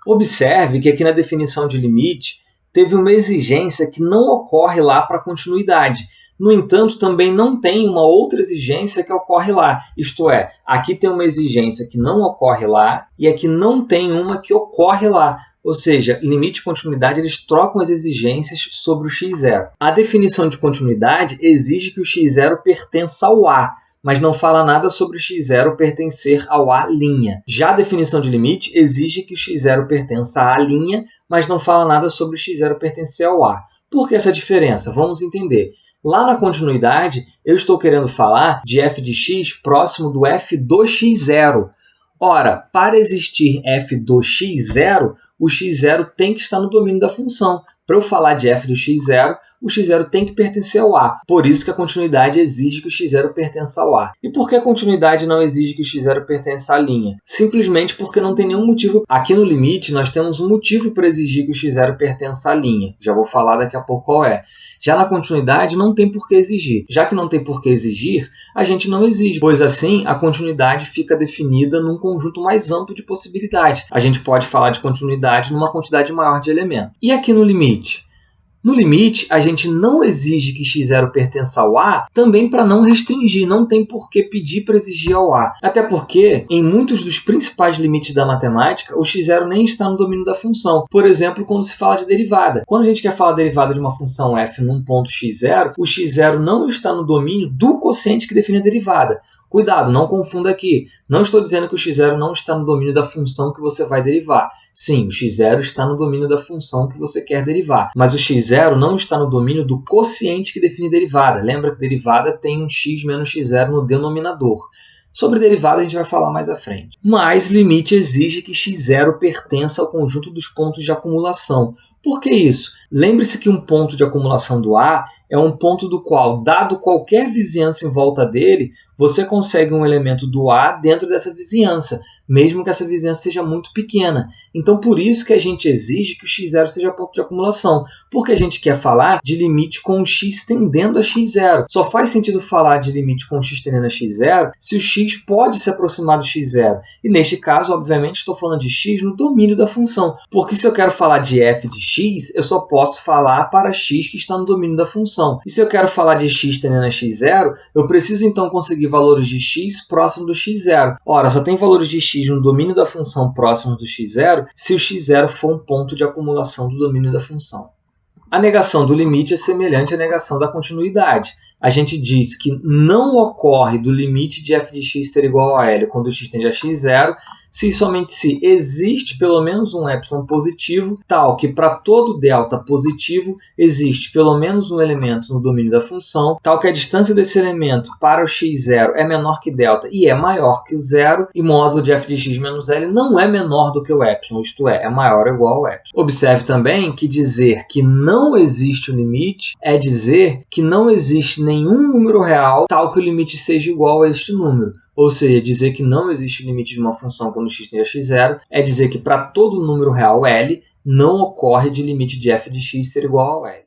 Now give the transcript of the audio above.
Observe que aqui na definição de limite teve uma exigência que não ocorre lá para a continuidade. No entanto, também não tem uma outra exigência que ocorre lá. Isto é, aqui tem uma exigência que não ocorre lá e aqui não tem uma que ocorre lá. Ou seja, limite e continuidade eles trocam as exigências sobre o x0. A definição de continuidade exige que o x0 pertença ao A, mas não fala nada sobre o x0 pertencer ao A'. Já a definição de limite exige que o x0 pertença a A', mas não fala nada sobre o x0 pertencer ao A. Por que essa diferença? Vamos entender. Lá na continuidade, eu estou querendo falar de f de x próximo do f do x0. Ora, para existir f do x0, o x0 tem que estar no domínio da função. Para eu falar de f do x0, o x0 tem que pertencer ao A. Por isso que a continuidade exige que o x0 pertença ao A. E por que a continuidade não exige que o x0 pertença à linha? Simplesmente porque não tem nenhum motivo. Aqui no limite, nós temos um motivo para exigir que o x0 pertença à linha. Já vou falar daqui a pouco qual é. Já na continuidade, não tem por que exigir. Já que não tem por que exigir, a gente não exige, pois assim a continuidade fica definida num conjunto mais amplo de possibilidades. A gente pode falar de continuidade numa quantidade maior de elementos. E aqui no limite? No limite, a gente não exige que x0 pertença ao A, também para não restringir, não tem por que pedir para exigir ao A. Até porque, em muitos dos principais limites da matemática, o x0 nem está no domínio da função. Por exemplo, quando se fala de derivada. Quando a gente quer falar derivada de uma função f num ponto x0, o x0 não está no domínio do quociente que define a derivada. Cuidado, não confunda aqui. Não estou dizendo que o x0 não está no domínio da função que você vai derivar. Sim, o x0 está no domínio da função que você quer derivar. Mas o x0 não está no domínio do quociente que define derivada. Lembra que derivada tem um x menos x0 no denominador. Sobre derivada a gente vai falar mais à frente. Mas limite exige que x0 pertença ao conjunto dos pontos de acumulação. Por que isso? Lembre-se que um ponto de acumulação do A é um ponto do qual, dado qualquer vizinhança em volta dele, você consegue um elemento do A dentro dessa vizinhança, mesmo que essa vizinhança seja muito pequena. Então, por isso que a gente exige que o x0 seja ponto de acumulação, porque a gente quer falar de limite com o x tendendo a x0. Só faz sentido falar de limite com o x tendendo a x0 se o x pode se aproximar do x0. E neste caso, obviamente, estou falando de x no domínio da função, porque se eu quero falar de f de x, eu só posso falar para x que está no domínio da função. E se eu quero falar de x tendendo a x0, eu preciso então conseguir valores de x próximo do x0. Ora, só tem valores de x no domínio da função próximo do x0 se o x0 for um ponto de acumulação do domínio da função. A negação do limite é semelhante à negação da continuidade. A gente diz que não ocorre do limite de f de x ser igual a L quando x tende a x0, se e somente se existe pelo menos um epsilon positivo, tal que para todo delta positivo existe pelo menos um elemento no domínio da função, tal que a distância desse elemento para o x0 é menor que delta e é maior que o zero, e módulo de f de x menos L não é menor do que o epsilon, isto é maior ou igual ao epsilon. Observe também que dizer que não existe o limite é dizer que não existe nenhum número real tal que o limite seja igual a este número. Ou seja, dizer que não existe limite de uma função quando x tende a x0 é dizer que para todo número real L não ocorre de limite de f de x ser igual ao L.